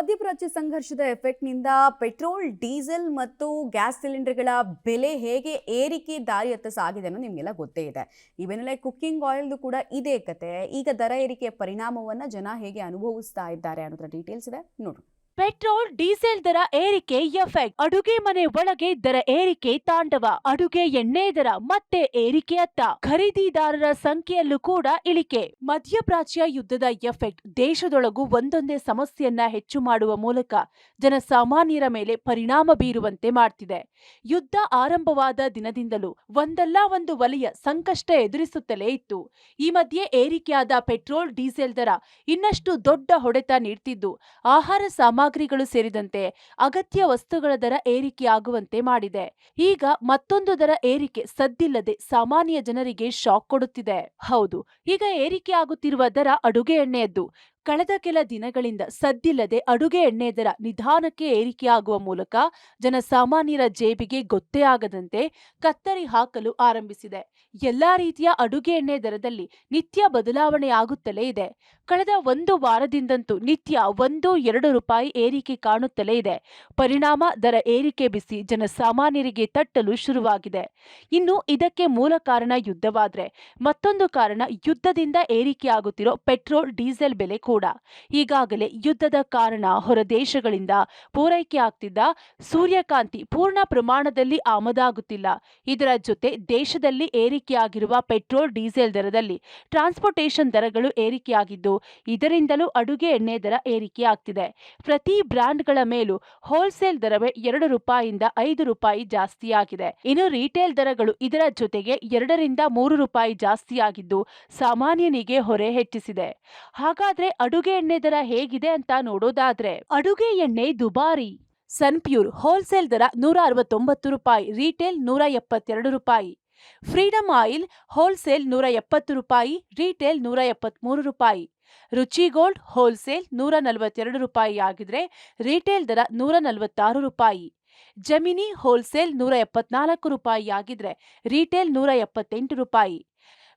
ಮಧ್ಯಪ್ರಾಚ್ಯ ಸಂಘರ್ಷದ ಎಫೆಕ್ಟ್ನಿಂದ petrol, diesel ಮತ್ತು ಗ್ಯಾಸ್ ಸಿಲಿಂಡರ್ಗಳ ಬೆಲೆ ಹೇಗೆ ಏರಿಕೆ ದಾರಿಯತ್ತ ಸಾಗಿದೆ ಅನ್ನೋ ನಿಮಗೆಲ್ಲ ಗೊತ್ತೇ ಇದೆ. ಈ ಬೆನ್ನಲ್ಲೇ ಕುಕ್ಕಿಂಗ್ ಆಯಿಲ್ದು ಕೂಡ ಇದೇ ಕತೆ. ಈಗ ದರ ಏರಿಕೆಯ ಪರಿಣಾಮವನ್ನು ಜನ ಹೇಗೆ ಅನುಭವಿಸ್ತಾ ಇದ್ದಾರೆ ಅನ್ನೋದ್ರ ಡೀಟೇಲ್ಸ್ ಇದೆ ನೋಡಿ. ಪೆಟ್ರೋಲ್, ಡೀಸೆಲ್ ದರ ಏರಿಕೆ ಎಫೆಕ್ಟ್. ಅಡುಗೆ ಮನೆ ಒಳಗೆ ದರ ಏರಿಕೆ ತಾಂಡವ. ಅಡುಗೆ ಎಣ್ಣೆ ದರ ಮತ್ತೆ ಏರಿಕೆಯತ್ತ. ಖರೀದಿದಾರರ ಸಂಖ್ಯೆಯಲ್ಲೂ ಕೂಡ ಇಳಿಕೆ. ಮಧ್ಯಪ್ರಾಚ್ಯ ಯುದ್ಧದ ಎಫೆಕ್ಟ್ ದೇಶದೊಳಗೂ ಒಂದೊಂದೇ ಸಮಸ್ಯೆಯನ್ನ ಹೆಚ್ಚು ಮಾಡುವ ಮೂಲಕ ಜನಸಾಮಾನ್ಯರ ಮೇಲೆ ಪರಿಣಾಮ ಬೀರುವಂತೆ ಮಾಡ್ತಿದೆ. ಯುದ್ಧ ಆರಂಭವಾದ ದಿನದಿಂದಲೂ ಒಂದಲ್ಲ ಒಂದು ವಲಯ ಸಂಕಷ್ಟ ಎದುರಿಸುತ್ತಲೇ ಇತ್ತು. ಈ ಮಧ್ಯೆ ಏರಿಕೆಯಾದ ಪೆಟ್ರೋಲ್, ಡೀಸೆಲ್ ದರ ಇನ್ನಷ್ಟು ದೊಡ್ಡ ಹೊಡೆತ ನೀಡ್ತಿದ್ದು ಆಹಾರ ಸಾಮಗ್ರಿಗಳು ಸೇರಿದಂತೆ ಅಗತ್ಯ ವಸ್ತುಗಳ ದರ ಏರಿಕೆಯಾಗುವಂತೆ ಮಾಡಿದೆ. ಈಗ ಮತ್ತೊಂದು ದರ ಏರಿಕೆ ಸದ್ದಿಲ್ಲದೆ ಸಾಮಾನ್ಯ ಜನರಿಗೆ ಶಾಕ್ ಕೊಡುತ್ತಿದೆ. ಹೌದು, ಈಗ ಏರಿಕೆಯಾಗುತ್ತಿರುವ ದರ ಅಡುಗೆ ಎಣ್ಣೆಯದ್ದು. ಕಳೆದ ಕೆಲ ದಿನಗಳಿಂದ ಸದ್ದಿಲ್ಲದೆ ಅಡುಗೆ ಎಣ್ಣೆ ದರ ನಿಧಾನಕ್ಕೆ ಏರಿಕೆಯಾಗುವ ಮೂಲಕ ಜನಸಾಮಾನ್ಯರ ಜೇಬಿಗೆ ಗೊತ್ತೇ ಆಗದಂತೆ ಕತ್ತರಿ ಹಾಕಲು ಆರಂಭಿಸಿದೆ. ಎಲ್ಲಾ ರೀತಿಯ ಅಡುಗೆ ಎಣ್ಣೆ ದರದಲ್ಲಿ ನಿತ್ಯ ಬದಲಾವಣೆ ಆಗುತ್ತಲೇ ಇದೆ. ಕಳೆದ ಒಂದು ವಾರದಿಂದಂತೂ ನಿತ್ಯ 1-2 ರೂಪಾಯಿ ಏರಿಕೆ ಕಾಣುತ್ತಲೇ ಇದೆ. ಪರಿಣಾಮ ದರ ಏರಿಕೆ ಬಿಸಿ ಜನಸಾಮಾನ್ಯರಿಗೆ ತಟ್ಟಲು ಶುರುವಾಗಿದೆ. ಇನ್ನು ಇದಕ್ಕೆ ಮೂಲ ಕಾರಣ ಯುದ್ಧವಾದ್ರೆ, ಮತ್ತೊಂದು ಕಾರಣ ಯುದ್ಧದಿಂದ ಏರಿಕೆಯಾಗುತ್ತಿರೋ ಪೆಟ್ರೋಲ್, ಡೀಸೆಲ್ ಬೆಲೆ ಕೂಡ. ಈಗಾಗಲೇ ಯುದ್ಧದ ಕಾರಣ ಹೊರ ದೇಶಗಳಿಂದ ಪೂರೈಕೆ ಆಗ್ತಿದ್ದ ಸೂರ್ಯಕಾಂತಿ ಪೂರ್ಣ ಪ್ರಮಾಣದಲ್ಲಿ ಆಮದಾಗುತ್ತಿಲ್ಲ. ಇದರ ಜೊತೆ ದೇಶದಲ್ಲಿ ಏರಿಕೆಯಾಗಿರುವ ಪೆಟ್ರೋಲ್, ಡೀಸೆಲ್ ದರದಲ್ಲಿ ಟ್ರಾನ್ಸ್ಪೋರ್ಟೇಷನ್ ದರಗಳು ಏರಿಕೆಯಾಗಿದ್ದು ಇದರಿಂದಲೂ ಅಡುಗೆ ಎಣ್ಣೆ ದರ ಏರಿಕೆಯಾಗ್ತಿದೆ. ಪ್ರತಿ ಬ್ರ್ಯಾಂಡ್ಗಳ ಮೇಲೂ ಹೋಲ್ಸೇಲ್ ದರವೇ 2 ರೂಪಾಯಿಯಿಂದ 5 ರೂಪಾಯಿ ಜಾಸ್ತಿಯಾಗಿದೆ. ಇನ್ನು ರಿಟೇಲ್ ದರಗಳು ಇದರ ಜೊತೆಗೆ 2-3 ರೂಪಾಯಿ ಜಾಸ್ತಿಯಾಗಿದ್ದು ಸಾಮಾನ್ಯನಿಗೆ ಹೊರೆ ಹೆಚ್ಚಿಸಿದೆ. ಹಾಗಾದ್ರೆ ಅಡುಗೆ ಎಣ್ಣೆ ದರ ಹೇಗಿದೆ ಅಂತ ನೋಡೋದಾದ್ರೆ, ಅಡುಗೆ ಎಣ್ಣೆ ದುಬಾರಿ. ಸನ್ಪ್ಯೂರ್ ಹೋಲ್ಸೇಲ್ ದರ 169 ರೂಪಾಯಿ, ರಿಟೇಲ್ 172 ರೂಪಾಯಿ. ಫ್ರೀಡಮ್ ಆಯಿಲ್ ಹೋಲ್ಸೇಲ್ 170 ರೂಪಾಯಿ, ರಿಟೇಲ್ 173 ರೂಪಾಯಿ. ರುಚಿ ಗೋಲ್ಡ್ ಹೋಲ್ಸೇಲ್ 142 ರೂಪಾಯಿ ಆಗಿದ್ರೆ ರಿಟೇಲ್ ದರ 146 ರೂಪಾಯಿ. ಜಮಿನಿ ಹೋಲ್ಸೇಲ್ 174 ರೂಪಾಯಿ ಆಗಿದ್ರೆ ರಿಟೇಲ್ 178 ರೂಪಾಯಿ.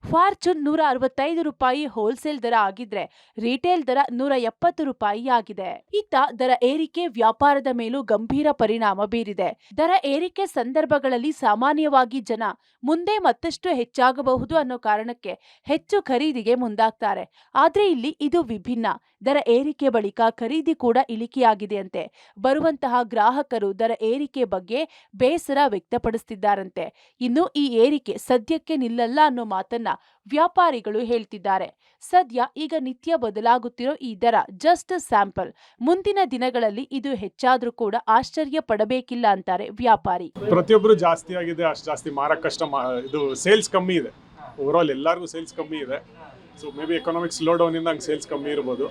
ಫಾರ್ಚೂನ್ 165 ರೂಪಾಯಿ ಹೋಲ್ಸೇಲ್ ದರ ಆಗಿದ್ರೆ ರಿಟೇಲ್ ದರ 170 ರೂಪಾಯಿ ಆಗಿದೆ. ಇತ್ತ ದರ ಏರಿಕೆ ವ್ಯಾಪಾರದ ಮೇಲೂ ಗಂಭೀರ ಪರಿಣಾಮ ಬೀರಿದೆ. ದರ ಏರಿಕೆ ಸಂದರ್ಭಗಳಲ್ಲಿ ಸಾಮಾನ್ಯವಾಗಿ ಜನ ಮುಂದೆ ಮತ್ತಷ್ಟು ಹೆಚ್ಚಾಗಬಹುದು ಅನ್ನೋ ಕಾರಣಕ್ಕೆ ಹೆಚ್ಚು ಖರೀದಿಗೆ ಮುಂದಾಗ್ತಾರೆ. ಆದ್ರೆ ಇಲ್ಲಿ ಇದು ವಿಭಿನ್ನ. ದರ ಏರಿಕೆ ಬಳಿಕ ಖರೀದಿ ಕೂಡ ಇಳಿಕೆಯಾಗಿದೆಯಂತೆ. ಬರುವಂತಹ ಗ್ರಾಹಕರು ದರ ಏರಿಕೆ ಬಗ್ಗೆ ಬೇಸರ ವ್ಯಕ್ತಪಡಿಸುತ್ತಿದ್ದಾರಂತೆ. ಇನ್ನು ಈ ಏರಿಕೆ ಸದ್ಯಕ್ಕೆ ನಿಲ್ಲಲ್ಲ ಅನ್ನೋ ಮಾತನ್ನ ವ್ಯಾಪಾರಿಗಳು ಹೇಳ್ತಿದ್ದಾರೆ. ಸದ್ಯ ಈಗ ನಿತ್ಯ ಬದಲಾಗುತ್ತಿರೋ ಈ ದರ ಜಸ್ಟ್ ಸ್ಯಾಂಪಲ್. ಮುಂದಿನ ದಿನಗಳಲ್ಲಿ ಇದು ಹೆಚ್ಚಾದ್ರೂ ಕೂಡ ಆಶ್ಚರ್ಯ ಪಡಬೇಕಿಲ್ಲ ಅಂತಾರೆ ವ್ಯಾಪಾರಿ. ಪ್ರತಿಯೊಬ್ಬರು ಜಾಸ್ತಿ ಆಗಿದೆ, ಅಷ್ಟು ಜಾಸ್ತಿ ಮಾರಕ್ ಕಷ್ಟ. ಇದು ಸೇಲ್ಸ್ ಕಮ್ಮಿ ಇದೆ. ಓವರಾಲ್ ಎಲ್ಲರಿಗೂ ಸೇಲ್ಸ್ ಕಮ್ಮಿ ಇದೆ. So may be economic slow down ಇಂದ ಹಂಗೆ ಸೇಲ್ಸ್ ಕಮ್ಮಿ ಇರ್ಬೋದು.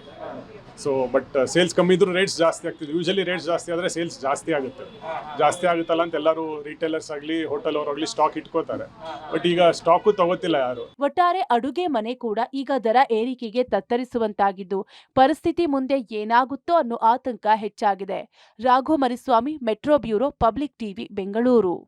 ಸೊ ಬಟ್ ಸೇಲ್ಸ್ ಕಮ್ಮಿ ಇದ್ರೂ ರೇಟ್ಸ್ ಜಾಸ್ತಿ ಆಗ್ತಿದೆ. ಯೂಶಲಿ ರೇಟ್ಸ್ ಜಾಸ್ತಿ ಆದರೆ ಸೇಲ್ಸ್ ಜಾಸ್ತಿ ಆಗುತ್ತಲ್ಲ ಅಂತ ಎಲ್ಲರೂ ರಿಟೇಲರ್ಸ್ ಆಗಲಿ ಹೋಟೆಲ್ ಅವರಾಗಲಿ ಸ್ಟಾಕ್ ಇಟ್ಕೋತಾರೆ. ಬಟ್ ಈಗ ಸ್ಟಾಕು ತಗೋತಿಲ್ಲ ಯಾರು. ಒಟ್ಟಾರೆ ಅಡುಗೆ ಮನೆ ಕೂಡ ಈಗ ದರ ಏರಿಕೆಗೆ ತತ್ತರಿಸುವಂತಾಗಿದ್ದು ಪರಿಸ್ಥಿತಿ ಮುಂದೆ ಏನಾಗುತ್ತೋ ಅನ್ನೋ ಆತಂಕ ಹೆಚ್ಚಾಗಿದೆ. Raghu Mariswamy, metro bureau, public TV, Bengaluru.